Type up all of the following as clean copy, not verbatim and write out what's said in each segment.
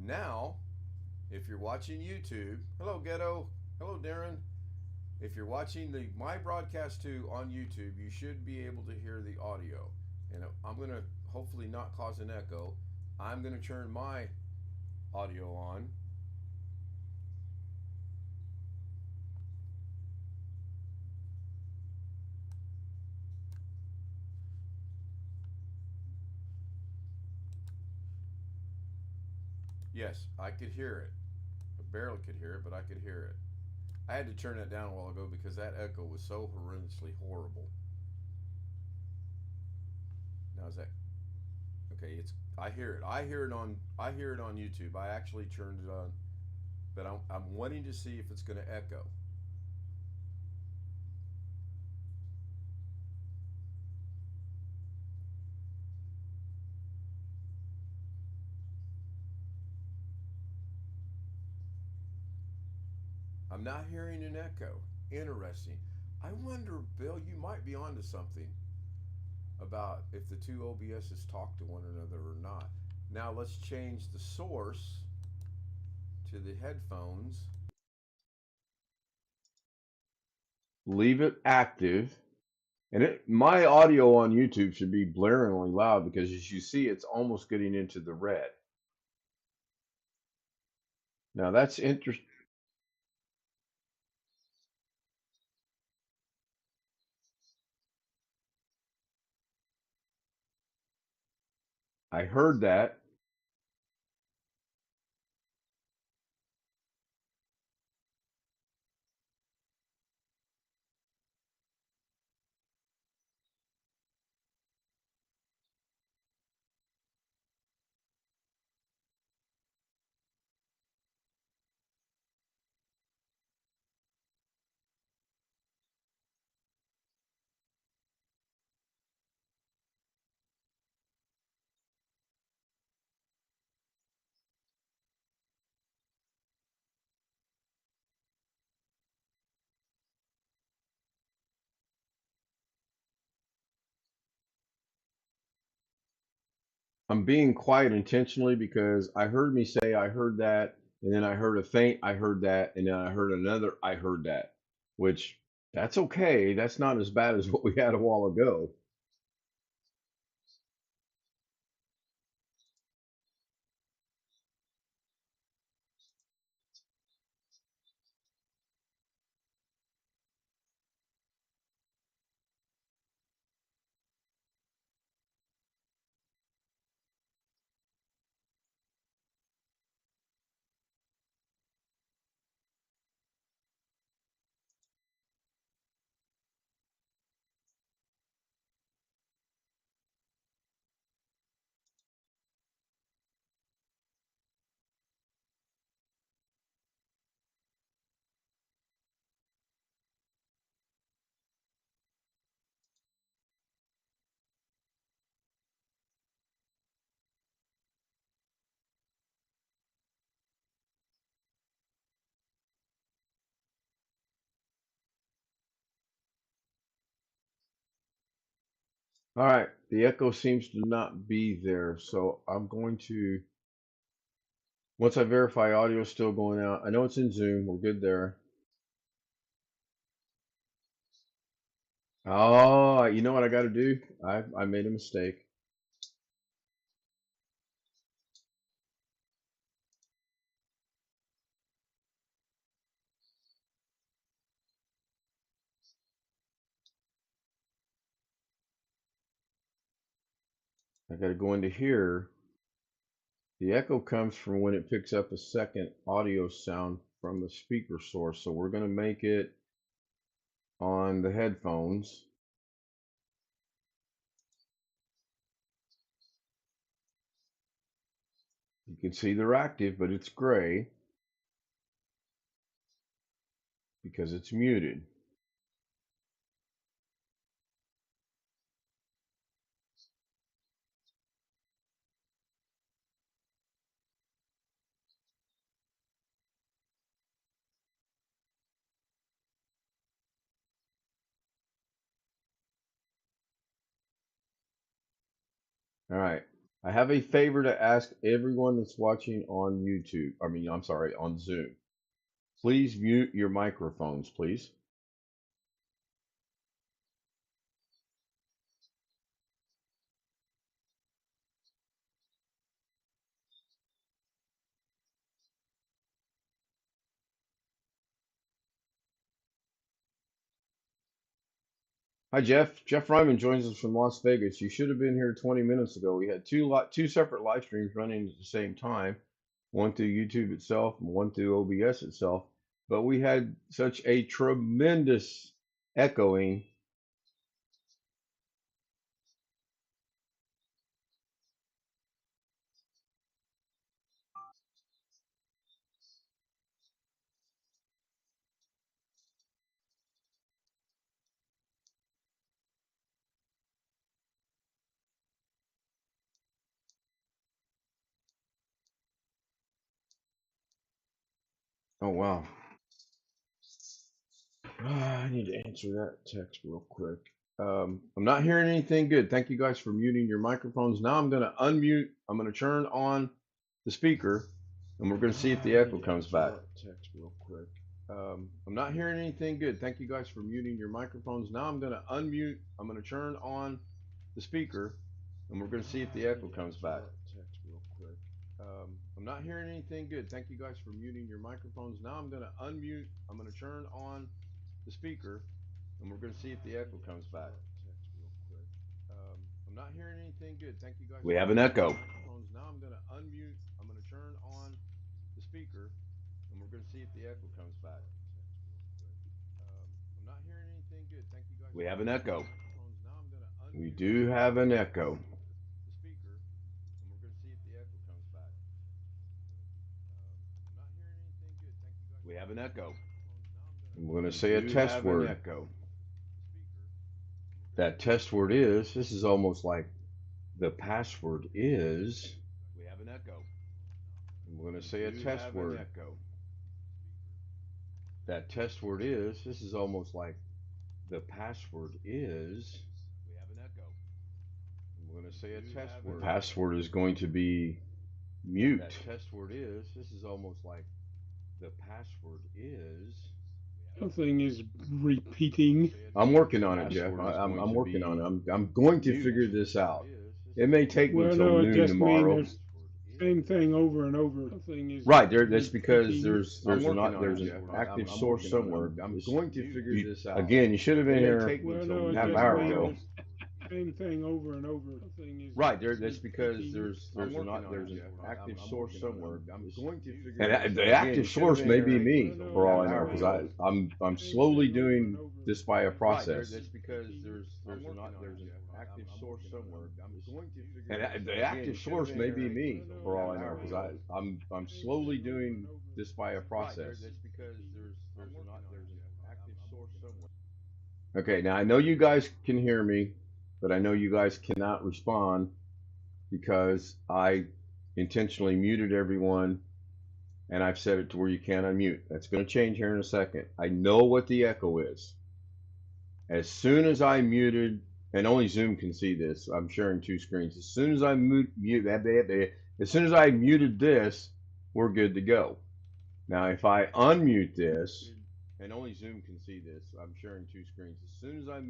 Now, if you're watching YouTube, hello Ghetto, hello Darren. If you're watching the my broadcast too on YouTube, you should be able to hear the audio. And I'm going to hopefully not cause an echo. I'm going to turn my audio on. Yes, I could hear it. I barely could hear it, but I could hear it. I had to turn it down a while ago because that echo was so horrendously horrible. Now is that okay? It's I hear it. I hear it on YouTube. I actually turned it on, but I'm wanting to see if it's going to echo. I'm not hearing an echo. Interesting. I wonder, Bill, you might be onto something about if the two OBSs talk to one another or not. Now let's change the source to the headphones. Leave it active. And my audio on YouTube should be blaringly loud because as you see, it's almost getting into the red. Now that's interesting. I heard that. I'm being quiet intentionally because I heard me say I heard that, and then I heard a faint I heard that, and then I heard another I heard that, which that's okay. That's not as bad as what we had a while ago. All right, the echo seems to not be there, so I'm going to once I verify audio is still going out. I know it's in Zoom. We're good there. Oh, you know what I got to do? I made a mistake. I got to go into here. The echo comes from when it picks up a second audio sound from the speaker source. So we're going to make it on the headphones. You can see they're active, but it's gray because it's muted. All right. I have a favor to ask everyone that's watching on YouTube. I'm sorry, on Zoom. Please mute your microphones, please. Hi, Jeff. Jeff Ryman joins us from Las Vegas. You should have been here 20 minutes ago. We had two separate live streams running at the same time, one through YouTube itself and one through OBS itself. But we had such a tremendous echoing. Oh, wow. I need to answer that text real quick. I'm not hearing anything good. Thank you guys for muting your microphones. Now I'm going to unmute. I'm going to turn on the speaker, and we're going to see if the echo comes back. Text real quick. I'm not hearing anything good. Thank you guys for muting your microphones. Now I'm going to unmute. I'm going to turn on the speaker, and we're going to see if the echo comes back. Text real quick. I'm not hearing anything good. Thank you guys for muting your microphones. Now I'm going to unmute. I'm going to turn on the speaker, and we're going to see if the echo comes back. Text real quick. I'm not hearing anything good. Thank you guys. We have an echo. Now I'm going to unmute. I'm going to turn on the speaker, and we're going to see if the echo comes back. I'm not hearing anything good. Thank you guys. We have an echo. We do have an echo. The speaker, and we're going to see if the echo comes back. I'm not hearing anything good. Thank you guys. We have an echo. I'm going to say a test word. Echo. That test word is, this is almost like the password is. We have an echo. I'm going to say a test word. Echo. That test word is, this is almost like the password is. We have an echo. I'm going to say a test word. The password is going to be mute. That test word is, this is almost like the password is. Something is repeating. I'm working on it, Jeff. I'm working on it. I'm going to figure this out. It may take me till noon tomorrow. Same thing over and over. Right there. That's because there's an active source somewhere. I'm going to figure this out. Again, you should have been here a half hour ago. Same thing over and over. Right there. That's because there's an active source somewhere. I'm going to figure And the active source may be me, for all I know, because I'm slowly doing this by a process. That's because there's an active source somewhere. I'm going to figure. And the active source may be me, for all I know, because I'm slowly doing this by a process. That's because there's an active source somewhere. Okay, now I know you guys can hear me, but I know you guys cannot respond because I intentionally muted everyone and I've set it to where you can't unmute. That's going to change here in a second. I know what the echo is. As soon as I muted, and only Zoom can see this, I'm sharing two screens. As soon as I as soon as I muted this, we're good to go. Now, if I unmute this, and only Zoom can see this, I'm sharing two screens. As soon as I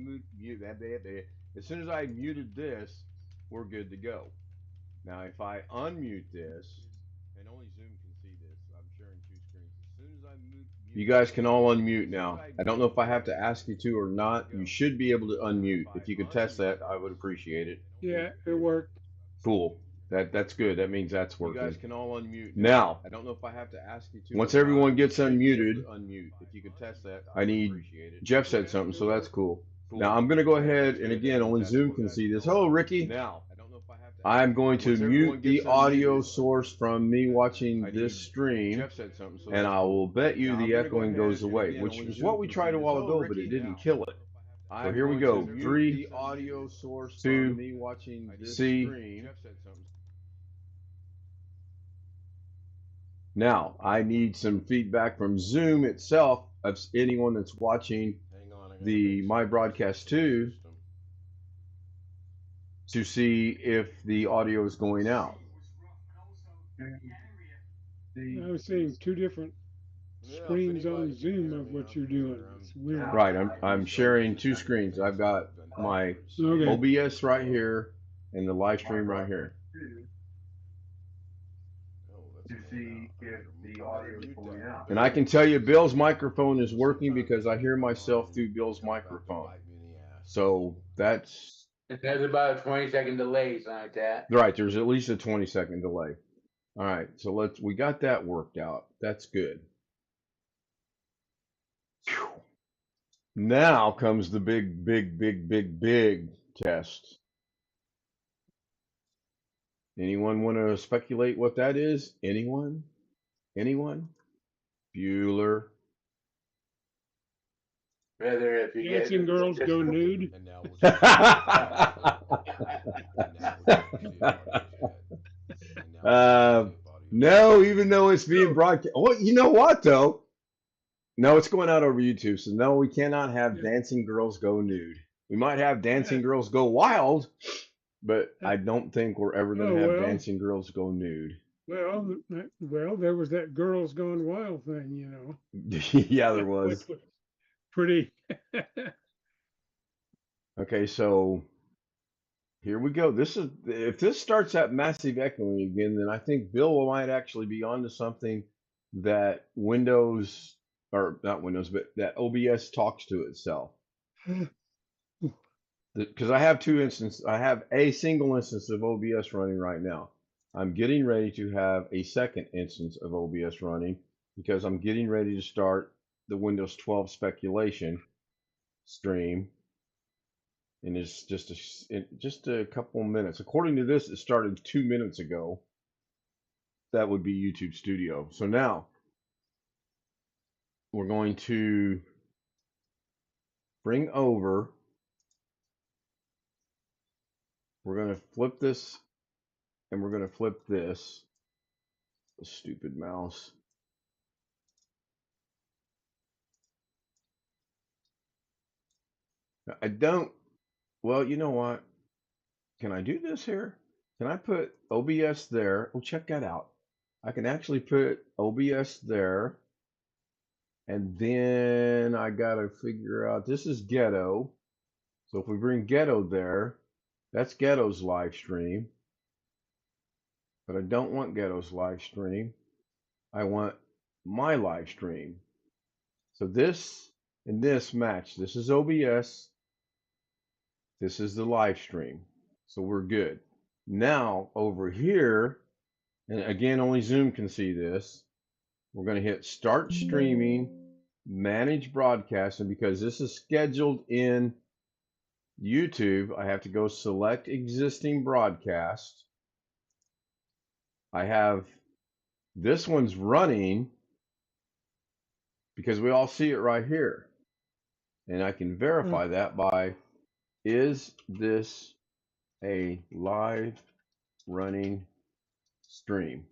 as soon as I muted this, we're good to go. Now, if I unmute this, and only Zoom can see this, I'm sharing two screens. As soon as I mute, you guys can all unmute now. I don't know if I have to ask you to or not. You should be able to unmute. If you could test that, I would appreciate it. Yeah, it worked. Cool. That's good. That means that's working. You guys can all unmute now. I don't know if I have to ask you to. Once everyone gets unmuted, unmute. If you could test that, I need. Jeff said something, so that's cool. Now I'm going to go ahead and again, only Zoom can see this. Hello, Ricky. Now, I'm going to mute the audio source from me watching this stream, and I will bet you the echoing goes away, which is what we tried a while ago, but it didn't kill it. So here we go. 3, 2, C. Now, I need some feedback from Zoom itself of anyone that's watching the My Broadcast 2. to see if the audio is going out. I was seeing two different screens on Zoom of what you're doing. It's weird. Right, I'm sharing two screens. I've got my Okay. OBS right here and the live stream right here. To see if the audio is going out. And I can tell you Bill's microphone is working because I hear myself through Bill's microphone. So that's There's about a 20-second delay, something like that. right. There's at least a 20-second delay. All right, so we got that worked out. That's good. Whew. Now comes the big test. Anyone want to speculate what that is? Anyone? Anyone? Bueller. Whether if you get Dancing girls go nude. And now we'll No, even though it's being broadcast. Well, you know what though? No, it's going out over YouTube. So no, we cannot have dancing girls go nude. We might have dancing girls go wild, but I don't think we're ever going to have dancing girls go nude. Well, there was that girls gone wild thing, you know. Yeah, there was. Pretty. Okay, so here we go. If this starts that massive echoing again, then I think Bill might actually be onto something that Windows, or not Windows, but that OBS talks to itself. Because I have two instances. I have a single instance of OBS running right now. I'm getting ready to have a second instance of OBS running because I'm getting ready to start the Windows 12 speculation stream. And it's just a couple minutes. According to this, it started 2 minutes ago. That would be YouTube Studio. So now we're going to bring over. We're going to flip this, and we're going to flip this. The stupid mouse. I don't. Well, you know what? Can I do this here? Can I put OBS there? Oh, check that out. I can actually put OBS there. And then I got to figure out, this is Ghetto. So if we bring Ghetto there, that's Ghetto's live stream. But I don't want Ghetto's live stream. I want my live stream. So this and this match. This is OBS. This is the live stream. So we're good. Now over here, and again, only Zoom can see this. We're going to hit start streaming, manage broadcast. And because this is scheduled in YouTube, I have to go select existing broadcast. I have this one's running because we all see it right here. And I can verify that by, is this a live running stream?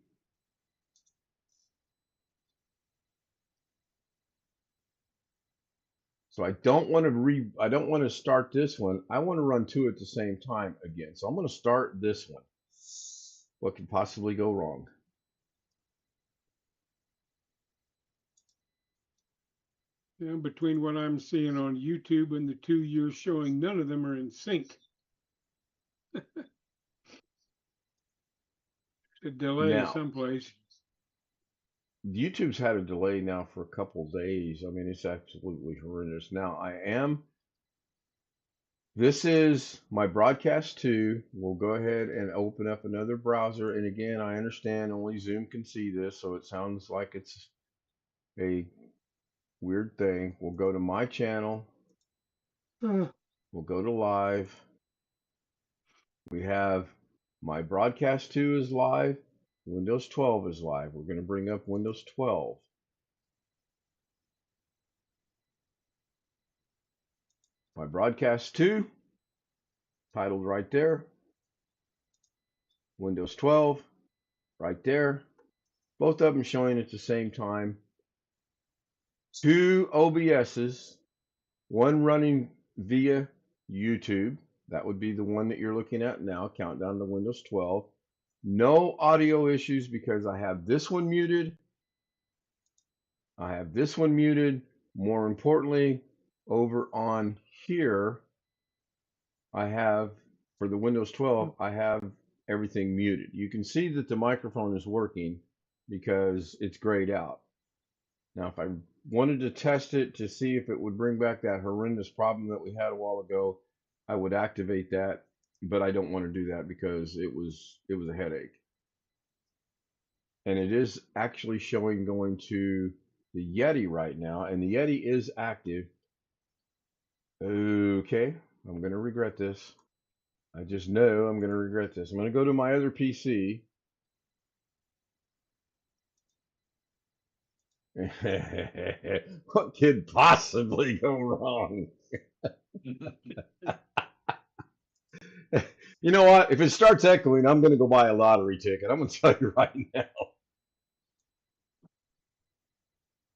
So I don't want to start this one. I want to run two at the same time again. So I'm going to start this one. What could possibly go wrong? Yeah, between what I'm seeing on YouTube and the two you're showing, none of them are in sync. A delay Now, someplace. YouTube's had a delay now for a couple days. I mean, it's absolutely horrendous. Now, this is my broadcast 2. We'll go ahead and open up another browser. And again, I understand only Zoom can see this, so it sounds like it's a weird thing. We'll go to my channel. We'll go to live. We have my broadcast 2 is live. Windows 12 is live. We're going to bring up Windows 12. My broadcast 2, titled right there. Windows 12, right there. Both of them showing at the same time. 2 OBSs, one running via YouTube, That would be the one that you're looking at now, countdown to Windows 12. No audio issues because I have this one muted. I have this one muted. More importantly, over on here, I have, for the Windows 12, I have everything muted. You can see that the microphone is working because it's grayed out. Now, if I wanted to test it to see if it would bring back that horrendous problem that we had a while ago, I would activate that, but I don't want to do that because it was a headache. And it is actually showing going to the Yeti right now, and the Yeti is active. Okay, I'm going to regret this. I just know I'm going to regret this. I'm going to go to my other PC. What could possibly go wrong? You know what? If it starts echoing, I'm going to go buy a lottery ticket. I'm going to tell you right now.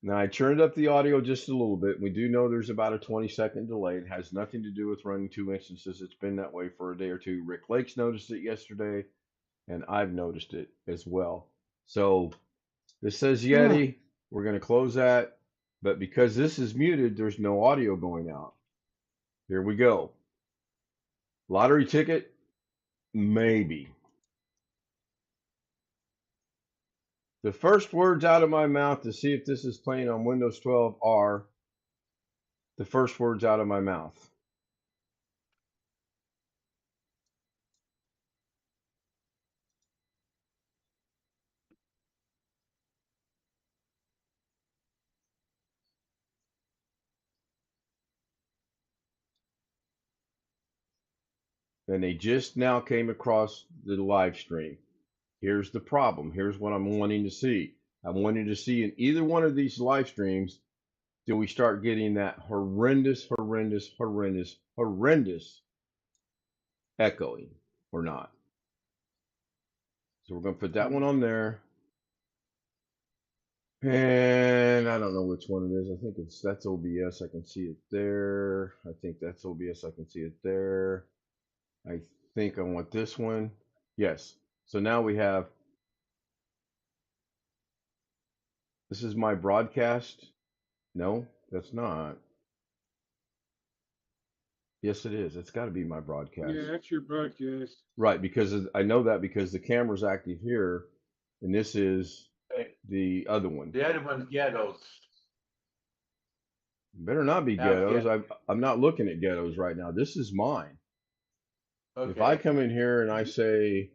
Now, I turned up the audio just a little bit. We do know there's about a 20-second delay. It has nothing to do with running two instances. It's been that way for a day or two. Rick Lakes noticed it yesterday, and I've noticed it as well. So this says Yeti. We're going to close that. But because this is muted, there's no audio going out. Here we go. Lottery ticket? Maybe. The first words out of my mouth to see if this is playing on Windows 12 are the first words out of my mouth. And they just now came across the live stream. Here's the problem. Here's what I'm wanting to see. I'm wanting to see in either one of these live streams, do we start getting that horrendous echoing or not? So we're going to put that one on there. And I don't know which one it is. I think that's OBS. I can see it there. I think that's OBS. I can see it there. I think I want this one. Yes. So now we have, this is my broadcast. No, that's not. Yes, it is. It's got to be my broadcast. Yeah, that's your broadcast. Right, because I know that because the camera's active here, and this is the other one. The other one's Ghettos. Better not be Ghettos. I'm not looking at Ghettos right now. This is mine. Okay. If I come in here and I say,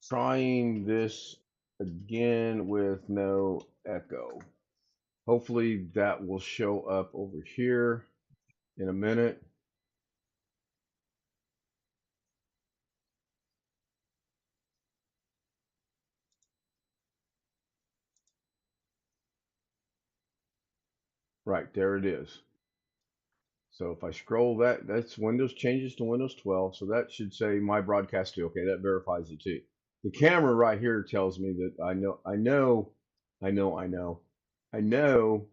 trying this again with no echo, hopefully that will show up over here in a minute. Right, there it is. So if I scroll that's Windows changes to Windows 12. So that should say my broadcast too. Okay, that verifies it too. The camera right here tells me that I know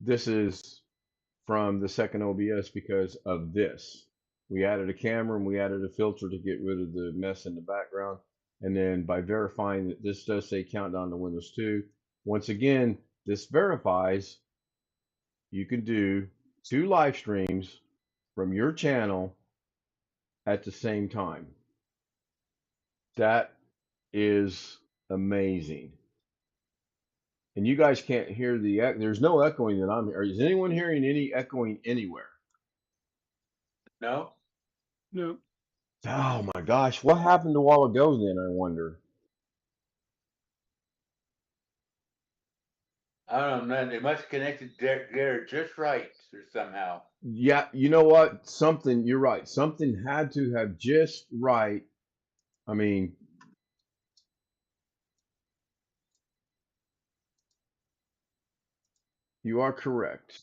this is from the second OBS because of this. We added a camera and we added a filter to get rid of the mess in the background. And then by verifying that this does say countdown to Windows 2, once again, this verifies you can do 2 live streams from your channel at the same time. That is amazing. And you guys can't hear there's no echoing that I'm hearing. Is anyone hearing any echoing anywhere? No? No. Oh my gosh, what happened a while ago then, I wonder? I don't know. They must have connected there just right or somehow. Yeah, you know what? You're right. Something had to have just right. I mean, you are correct.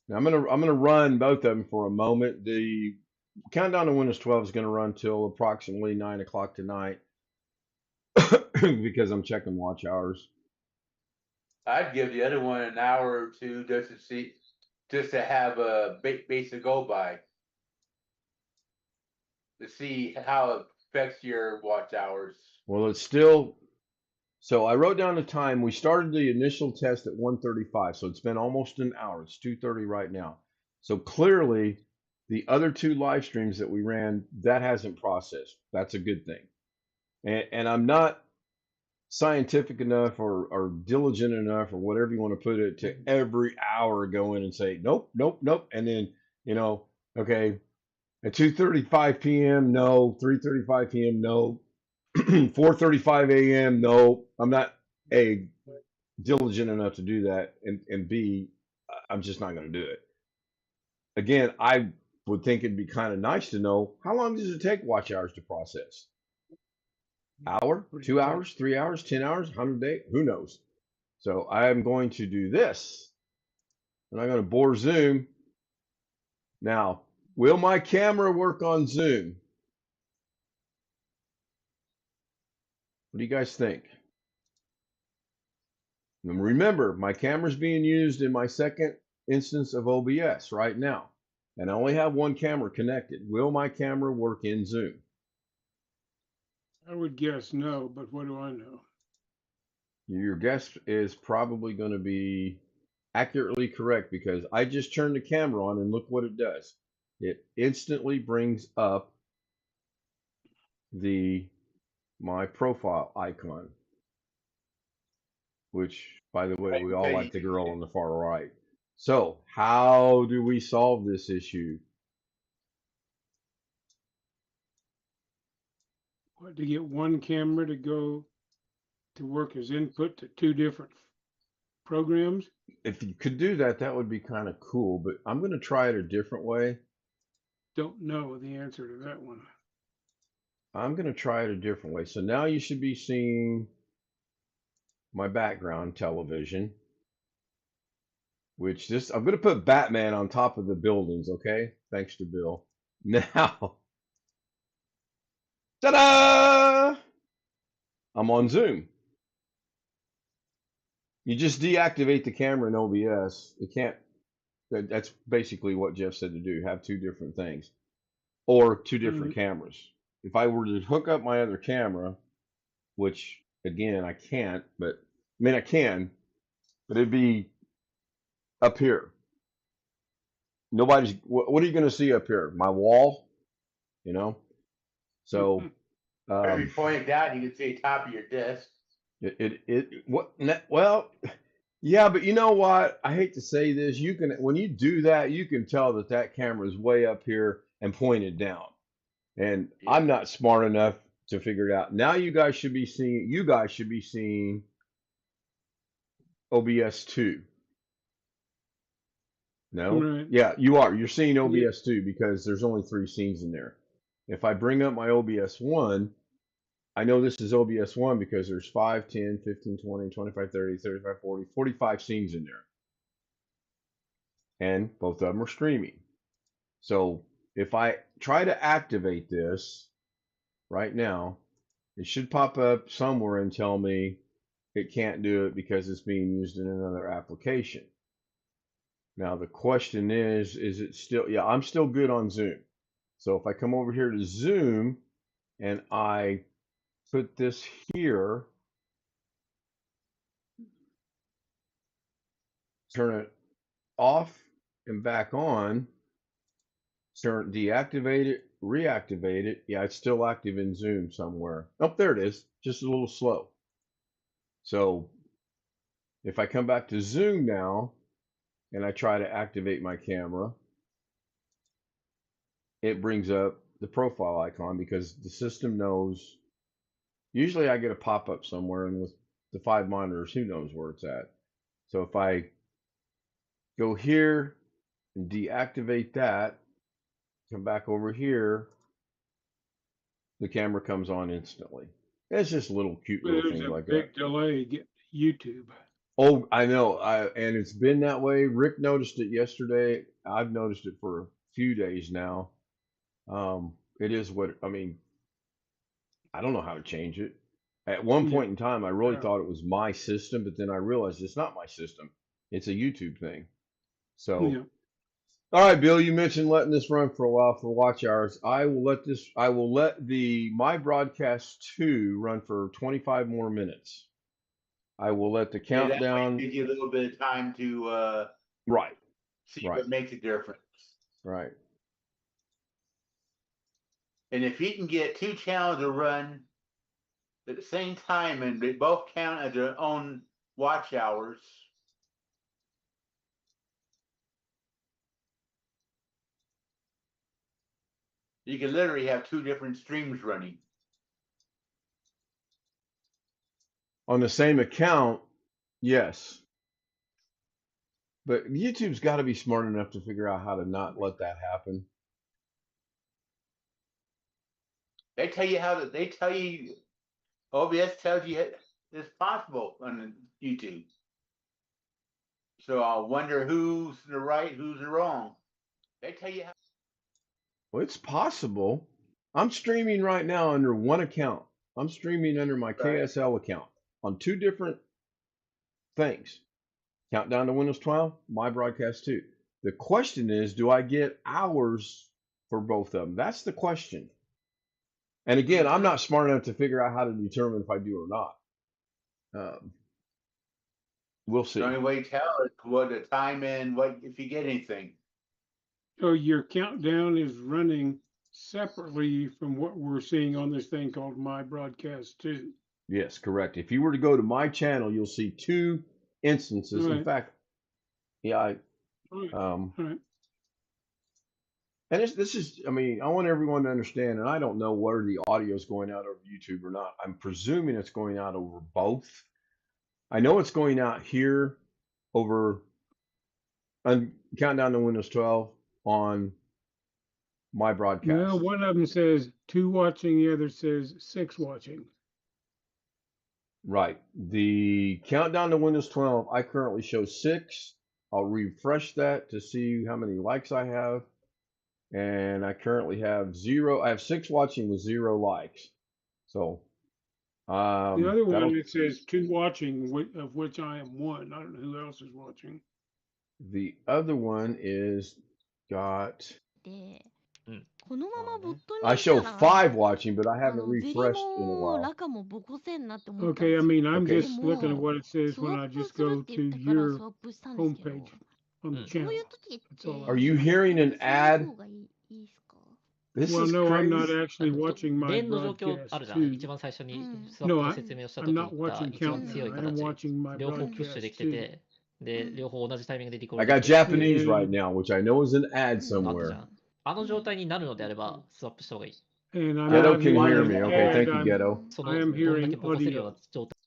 Now I'm gonna run both of them for a moment. The countdown to Windows 12 is gonna run till approximately 9 o'clock tonight because I'm checking watch hours. I'd give the other one an hour or two just to have a base to go by. to see how it affects your watch hours. Well, it's still. So I wrote down the time. We started the initial test at 1:35, so it's been almost an hour. It's 2:30 right now. So clearly, the other two live streams that we ran, that hasn't processed. That's a good thing. And I'm not scientific enough or diligent enough or whatever you want to put it to every hour go in and say nope, nope, nope, and then okay, at 2:35 p.m. no, 3:35 p.m. no, 4:35 a.m. no. I'm not A, diligent enough to do that, and B, I'm just not going to do it. Again, I would think it'd be kind of nice to know how long does it take watch hours to process? Hour, 2 hours, 3 hours, 10 hours, 100 days, who knows? So I'm going to do this, and I'm going to bore Zoom. Now, will my camera work on Zoom? What do you guys think? And remember, my camera's being used in my second instance of OBS right now, and I only have one camera connected. Will my camera work in Zoom? I would guess no, but what do I know? Your guess is probably going to be accurately correct because I just turned the camera on and look what it does. It instantly brings up my profile icon, which, by the way, we all like the girl on the far right. So how do we solve this issue? What, to get one camera to go to work as input to two different programs? If you could do that, that would be kind of cool, but I'm going to try it a different way. Don't know the answer to that one. I'm going to try it a different way. So now you should be seeing my background television, which I'm going to put Batman on top of the buildings, okay? Thanks to Bill. Now, ta-da! I'm on Zoom. You just deactivate the camera in OBS. It can't, that's basically what Jeff said to do, have two different things or two different cameras. If I were to hook up my other camera, which again, I can't, but I mean, I can, but it'd be up here. What are you going to see up here? My wall, So, if you point it down, you can see the top of your desk. Well, yeah, but you know what? I hate to say this. When you do that, you can tell that camera is way up here and pointed down. And yeah. I'm not smart enough to figure it out. Now you guys should be seeing OBS 2. No? Right. Yeah, you are. You're seeing OBS 2 because there's only 3 scenes in there. If I bring up my OBS 1, I know this is OBS 1 because there's 5, 10, 15, 20, 25, 30, 35, 40, 45 scenes in there. And both of them are streaming. So if I try to activate this right now, it should pop up somewhere and tell me it can't do it because it's being used in another application. Now the question is it still, yeah, I'm still good on Zoom. So if I come over here to Zoom and I put this here, turn it off and back on, deactivate it, reactivate it. Yeah, it's still active in Zoom somewhere. Oh, there it is, just a little slow. So if I come back to Zoom now and I try to activate my camera, it brings up the profile icon because the system knows. Usually I get a pop-up somewhere, and with the 5 monitors, who knows where it's at. So if I go here and deactivate that, come back over here, the camera comes on instantly. It's just little cute little things like that. There's a big delay getting YouTube. Oh, I know. And it's been that way. Rick noticed it yesterday. I've noticed it for a few days now. It is what, I mean, I don't know how to change it. At one point in time, I really thought it was my system, but then I realized it's not my system. It's a YouTube thing. So, All right, Bill, you mentioned letting this run for a while for watch hours. I will let the My Broadcast 2 run for 25 more minutes. I will let the Yeah, that might countdown. give you a little bit of time to Right, see Right. what makes a difference. right. And if you can get two channels to run at the same time and they both count as their own watch hours, you can literally have two different streams running. On the same account, yes. But YouTube's got to be smart enough to figure out how to not let that happen. They tell you OBS tells you it's possible on YouTube. So I wonder who's the right, who's the wrong. They tell you how. Well, it's possible. I'm streaming right now under one account. I'm streaming under my KSL account on two different things. Countdown to Windows 12, My Broadcast 2. The question is, do I get hours for both of them? That's the question. And again, I'm not smart enough to figure out how to determine if I do or not. We'll see. The only way to tell is what the time and what if you get anything. So your countdown is running separately from what we're seeing on this thing called My Broadcast 2. Yes, correct. If you were to go to my channel, you'll see two instances. Right. In fact, yeah, Right. and this is, I mean, I want everyone to understand, and I don't know where the audio is going out over YouTube or not. I'm presuming it's going out over both. I know it's going out here over on Countdown to Windows 12 on My Broadcast. Well, one of them says 2 watching, the other says 6 watching. Right. The Countdown to Windows 12, I currently show 6. I'll refresh that to see how many likes I have. And I currently have 0. I have 6 watching with 0 likes. So The other that'll- one, it says 2 watching, of which I am 1. I don't know who else is watching. the other one is got. このままボットに I し show たら 5 watching, but I あ haven't のベリ refreshed in a も while. ラカもボコせんなって思ったん Okay, で I すよ。 mean, I'm Okay. just looking at what it ス says ワ when I ップ just する go って言っ to たからス your ワップしたんですけど、 homepage on the そう channel. いう時って That's all. Are you hearing an その ad? 方がいいですか？ This Well, is no, I'm not crazy. actually watching my 連の状況 broadcast あるじゃん。 too. 一番最初にうんスワッ No, プの I, 説明をした I'm 時に not 言った watching 一番 countdown. 強い countdown. I am 形。 watching my 両方プッシュ broadcast できて too. て、で、両方同じタイミングでリコー I ル got できて Japanese right now, which I know is an ad あったじゃ somewhere. ん。あの状態になるのであれば、スワップした方がいい。 And I'm Ghetto not can hear hearing me. an Okay, ad. thank you, Ghetto. そ I の、 am どんだけ hearing ボコせるよう audio. な状態